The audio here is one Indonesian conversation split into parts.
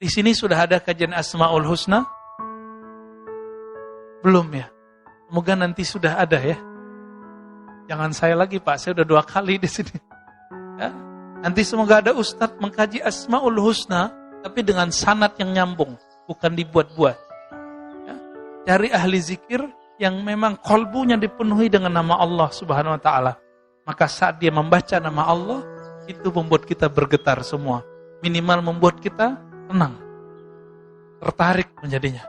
Di sini sudah ada kajian Asmaul Husna? Belum ya? Semoga nanti sudah ada ya. Jangan saya lagi Pak, saya udah 2 kali di sini. Ya. Nanti semoga ada Ustadz mengkaji Asmaul Husna, tapi dengan sanad yang nyambung, bukan dibuat-buat. Ya. Cari ahli zikir yang memang kolbunya dipenuhi dengan nama Allah Subhanahu Wa Taala. Maka saat dia membaca nama Allah, itu membuat kita bergetar semua. Minimal membuat kita tenang, tertarik menjadinya.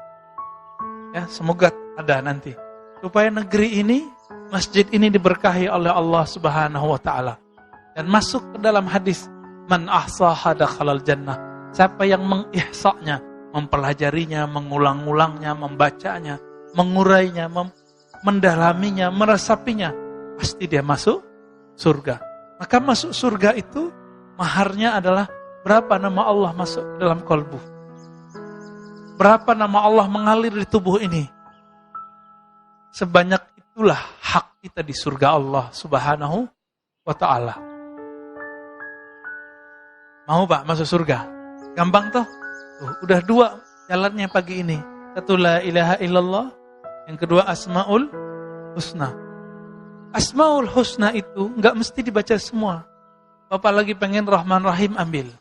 Ya, semoga ada nanti. Supaya negeri ini, masjid ini diberkahi oleh Allah Subhanahu Wa Taala. Dan masuk ke dalam hadis, man ahsaha dakhalal jannah. Siapa yang mengihsa'nya, mempelajarinya, mengulang-ulangnya, membacanya, mengurainya, mendalaminya, meresapinya, pasti dia masuk surga. Maka masuk surga itu maharnya adalah berapa nama Allah masuk ke dalam kolbu. Berapa nama Allah mengalir di tubuh ini. Sebanyak itulah hak kita di surga Allah Subhanahu Wa Ta'ala. Mau Pak masuk surga? Gampang toh? Udah 2 jalannya pagi ini. Satu la ilaha illallah, yang kedua Asmaul Husna. Asmaul Husna itu enggak mesti dibaca semua. Bapak lagi pengen Rahman Rahim, ambil.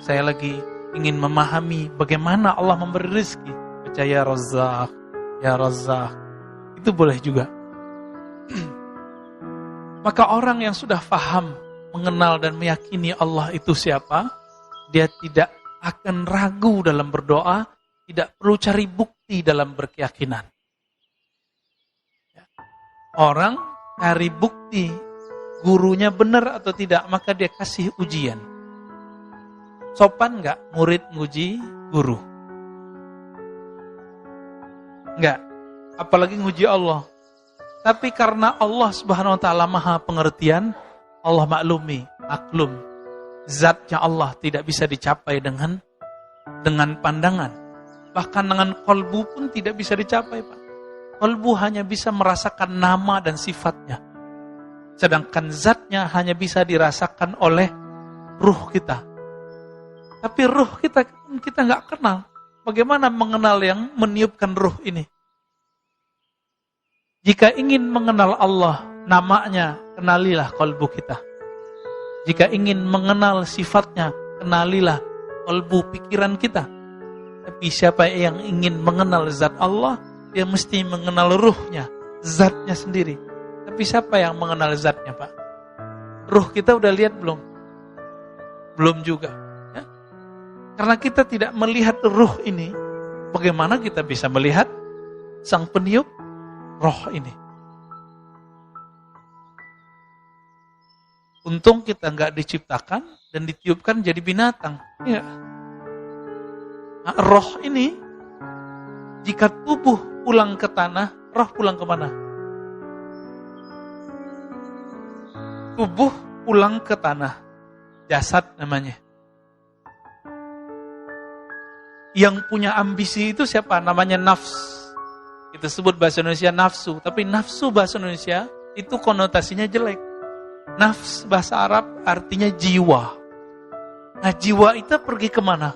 Saya lagi ingin memahami bagaimana Allah memberi rezeki. Baca ya Razzaq, ya Razzaq. Itu boleh juga. Maka orang yang sudah faham, mengenal dan meyakini Allah itu siapa, dia tidak akan ragu dalam berdoa, tidak perlu cari bukti dalam berkeyakinan. Orang cari bukti gurunya benar atau tidak, maka dia kasih ujian. Sopan enggak murid nguji guru? Enggak. Apalagi nguji Allah. Tapi karena Allah Subhanahu Wa Ta'ala maha pengertian, Allah maklum. Zatnya Allah tidak bisa dicapai dengan pandangan. Bahkan dengan kolbu pun tidak bisa dicapai, Pak. Kolbu hanya bisa merasakan nama dan sifatnya. Sedangkan zatnya hanya bisa dirasakan oleh ruh kita. Tapi ruh kita nggak kenal. Bagaimana mengenal yang meniupkan ruh ini? Jika ingin mengenal Allah, namanya, kenalilah kolbu kita. Jika ingin mengenal sifatnya, kenalilah kolbu pikiran kita. Tapi siapa yang ingin mengenal zat Allah, dia mesti mengenal ruhnya, zatnya sendiri. Tapi siapa yang mengenal zatnya, Pak? Ruh kita udah lihat belum? Belum juga. Ya? Karena kita tidak melihat ruh ini, bagaimana kita bisa melihat sang peniup roh ini? Untung kita nggak diciptakan dan ditiupkan jadi binatang. Ya. Nah, roh ini, jika tubuh pulang ke tanah, roh pulang ke mana? Tubuh pulang ke tanah. Jasad namanya. Yang punya ambisi itu siapa? Namanya nafs. Kita sebut bahasa Indonesia nafsu. Tapi nafsu bahasa Indonesia itu konotasinya jelek. Nafs bahasa Arab artinya jiwa. Nah, jiwa itu pergi kemana?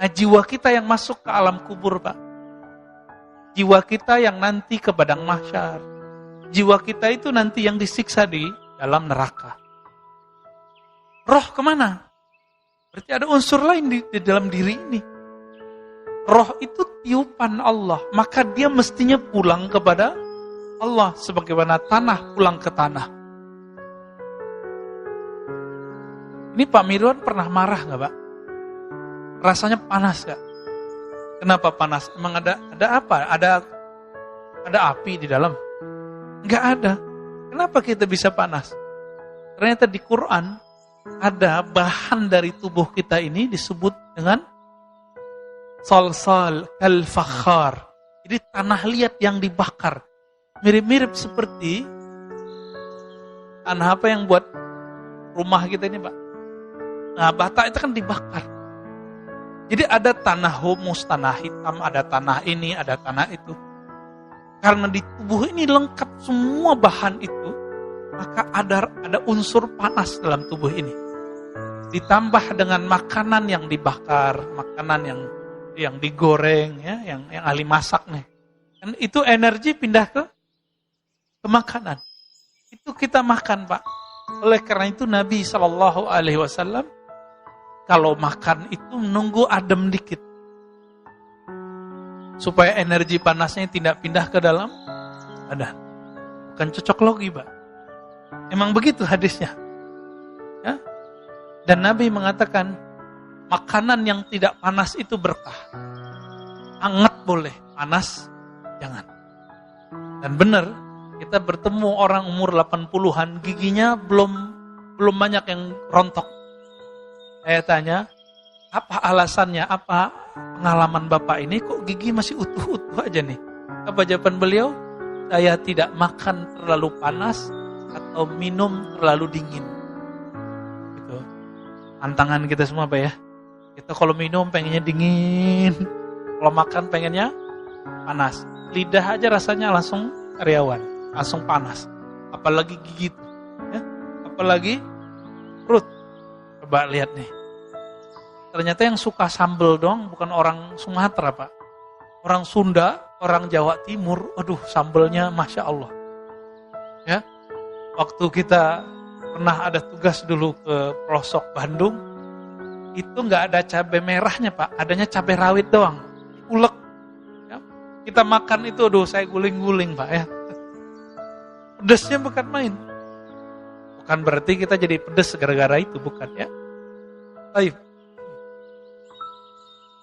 Nah, jiwa kita yang masuk ke alam kubur, Pak. Jiwa kita yang nanti ke padang mahsyar. Jiwa kita itu nanti yang disiksa di dalam neraka. Roh kemana? Berarti ada unsur lain di dalam diri ini. Roh itu tiupan Allah. Maka dia mestinya pulang kepada Allah. Sebagaimana tanah pulang ke tanah. Ini Pak Mirwan pernah marah gak, Pak? Rasanya panas gak? Kenapa panas? Emang ada apa? Ada api di dalam? Enggak ada. Kenapa kita bisa panas? Ternyata di Quran ada bahan dari tubuh kita ini disebut dengan salsal kal-fakhar. Jadi tanah liat yang dibakar. Mirip-mirip seperti tanah apa yang buat rumah kita ini, Pak? Nah, bata itu kan dibakar. Jadi ada tanah humus, tanah hitam, ada tanah ini, ada tanah itu. Karena di tubuh ini lengkap semua bahan itu, maka ada unsur panas dalam tubuh ini. ditambah dengan makanan yang dibakar, makanan yang digoreng, ya, yang ahli masak nih. Dan itu energi pindah ke makanan. Itu kita makan, Pak. Oleh karena itu Nabi SAW kalau makan itu nunggu adem dikit. Supaya energi panasnya tidak pindah ke dalam badan. Bukan cocok logi, Pak. Emang begitu hadisnya. Ya? Dan Nabi mengatakan, makanan yang tidak panas itu berkah. Hangat boleh, panas jangan. Dan benar, kita bertemu orang umur 80-an, giginya belum banyak yang rontok. Saya tanya, apa alasannya, apa pengalaman Bapak ini, kok gigi masih utuh-utuh aja nih? Apa jawaban beliau? Saya tidak makan terlalu panas atau minum terlalu dingin. Gitu. Tantangan kita semua, Pak ya. Kita kalau minum pengennya dingin, kalau makan pengennya panas. Lidah aja rasanya langsung karyawan, langsung panas. Apalagi gigi itu, ya? Apalagi perut. Coba lihat nih. Ternyata yang suka sambal doang bukan orang Sumatera, Pak. Orang Sunda, orang Jawa Timur, aduh sambelnya Masya Allah. Ya, waktu kita pernah ada tugas dulu ke pelosok Bandung, itu nggak ada cabai merahnya, Pak, adanya cabai rawit doang, ulek. Ya, kita makan itu, aduh saya guling-guling, Pak ya. Pedesnya bukan main. Bukan berarti kita jadi pedes gara-gara itu, bukan ya. Baik.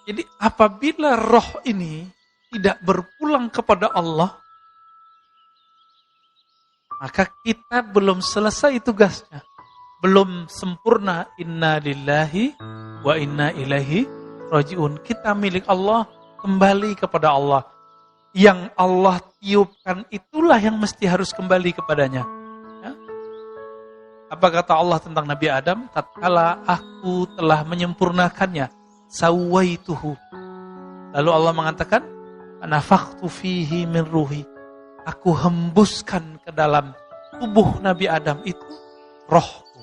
Jadi apabila roh ini tidak berpulang kepada Allah, maka kita belum selesai tugasnya. Belum sempurna. Inna lillahi wa inna ilaihi raji'un. Kita milik Allah, kembali kepada Allah. Yang Allah tiupkan itulah yang mesti harus kembali kepadanya. Ya? Apa kata Allah tentang Nabi Adam? Tatkala aku telah menyempurnakannya, sawaituhu. Lalu Allah mengatakan, nafakhtu fihi min ruhi. Aku hembuskan ke dalam tubuh Nabi Adam itu rohku.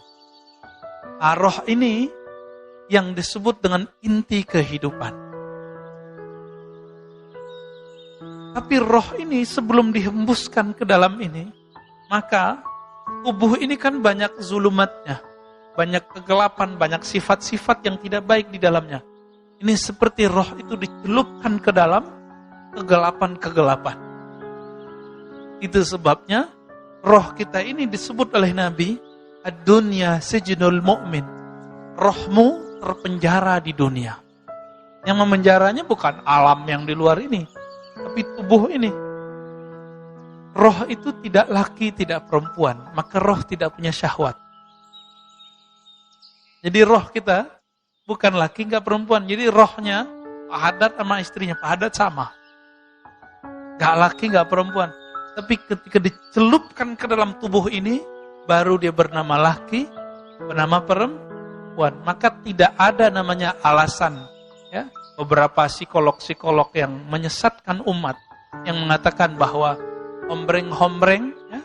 Nah, roh ini yang disebut dengan inti kehidupan. Tapi roh ini sebelum dihembuskan ke dalam ini, maka tubuh ini kan banyak zulumatnya, banyak kegelapan, banyak sifat-sifat yang tidak baik di dalamnya. Ini seperti roh itu dicelupkan ke dalam kegelapan-kegelapan. Itu sebabnya roh kita ini disebut oleh Nabi, ad-dunya sijnul mu'min. Rohmu terpenjara di dunia. Yang memenjaranya bukan alam yang di luar ini, tapi tubuh ini. Roh itu tidak laki, tidak perempuan, maka roh tidak punya syahwat. Jadi roh kita bukan laki, enggak perempuan. Jadi rohnya Pak Haddad sama istrinya, Pak Haddad sama. Enggak laki, enggak perempuan. Tapi ketika dicelupkan ke dalam tubuh ini, baru dia bernama laki, bernama perempuan. Maka tidak ada namanya alasan. Ya, beberapa psikolog-psikolog yang menyesatkan umat, yang mengatakan bahwa hombreng-hombreng, ya,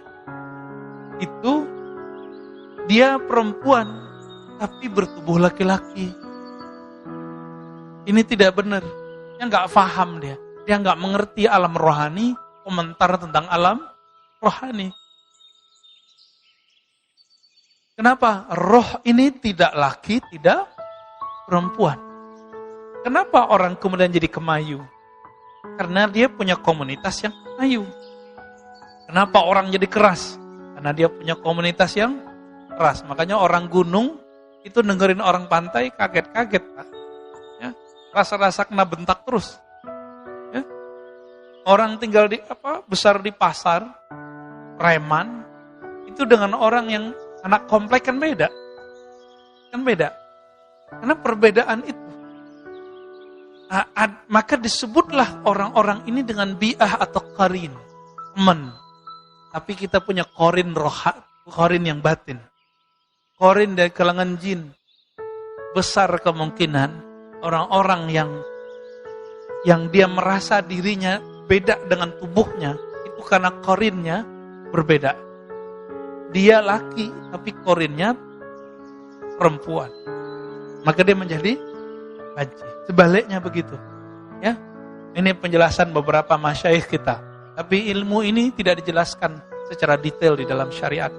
itu dia perempuan, tapi bertubuh laki-laki. Ini tidak benar. Dia nggak paham dia. Dia nggak mengerti alam rohani, komentar tentang alam rohani. Kenapa? Roh ini tidak laki, tidak perempuan. Kenapa orang kemudian jadi kemayu? Karena dia punya komunitas yang kemayu. Kenapa orang jadi keras? Karena dia punya komunitas yang keras. Makanya orang gunung itu dengerin orang pantai kaget-kaget, Pak. Ya, rasa-rasa kena bentak terus. Ya. Orang tinggal besar di pasar, preman, itu dengan orang yang anak komplek kan beda. Kan beda. Karena perbedaan itu. Maka disebutlah orang-orang ini dengan bi'ah atau qarin, teman. Tapi kita punya qarin yang batin. Qarin dari kalangan jin. Besar kemungkinan orang-orang yang dia merasa dirinya beda dengan tubuhnya, itu karena qarinnya berbeda. Dia laki, tapi qarinnya perempuan. maka dia menjadi banci. Sebaliknya begitu. Ya. Ini penjelasan beberapa masyayikh kita. Tapi ilmu ini tidak dijelaskan secara detail di dalam syariat.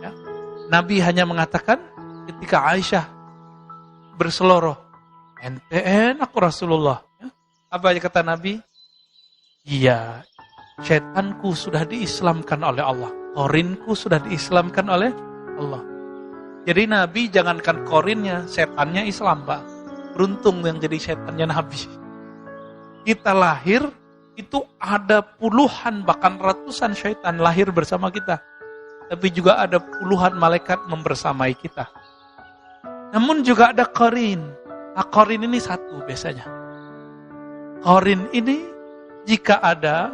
Ya. Nabi hanya mengatakan ketika Aisyah berseloroh, ente enak Rasulullah. Ya. Apa kata Nabi? Iya, syaitanku sudah diislamkan oleh Allah. Korinku sudah diislamkan oleh Allah. Jadi Nabi jangankan korinnya, setannya Islam, Pak. Beruntung yang jadi setannya Nabi. Kita lahir, itu ada puluhan bahkan ratusan syaitan lahir bersama kita. Tapi juga ada puluhan malaikat membersamai kita. Namun juga ada korin. Nah, korin ini satu biasanya. Korin ini jika ada,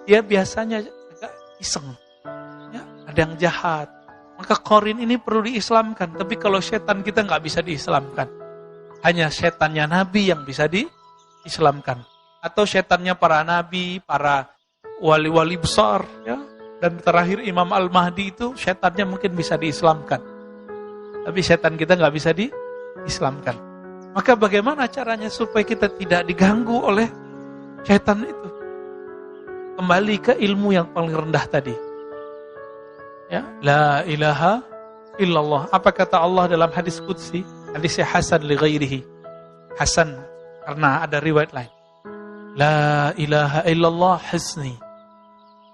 dia biasanya agak iseng. Ya, ada yang jahat. Maka korin ini perlu diislamkan. Tapi kalau setan kita nggak bisa diislamkan. Hanya setannya Nabi yang bisa diislamkan. Atau setannya para Nabi, para wali-wali besar. Ya. Dan terakhir Imam Al-Mahdi itu setannya mungkin bisa diislamkan. Tapi setan kita nggak bisa diislamkan. Maka bagaimana caranya supaya kita tidak diganggu oleh setan itu? Kembali ke ilmu yang paling rendah tadi. Ya, la ilaha illallah. Apa kata Allah dalam hadis qudsi? Hadisnya hasan li ghairihi. Hasan karena ada riwayat lain. La ilaha illallah hisni.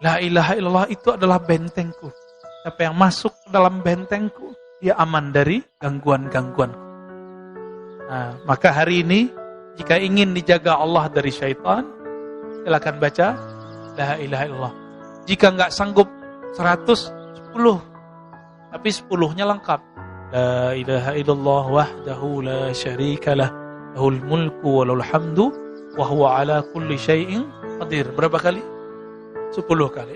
La ilaha illallah itu adalah bentengku. Siapa yang masuk ke dalam bentengku, dia aman dari gangguan-gangguanku. Nah, maka hari ini jika ingin dijaga Allah dari syaitan, silakan baca la ilaha illallah. Jika enggak sanggup 100, 10. Tapi 10-nya lengkap. La ilaha illallah wahdahu la syarikalah, lahul mulku wa lahul hamdu wa huwa ala kulli syai'in qadir. Berapa kali? 10 kali.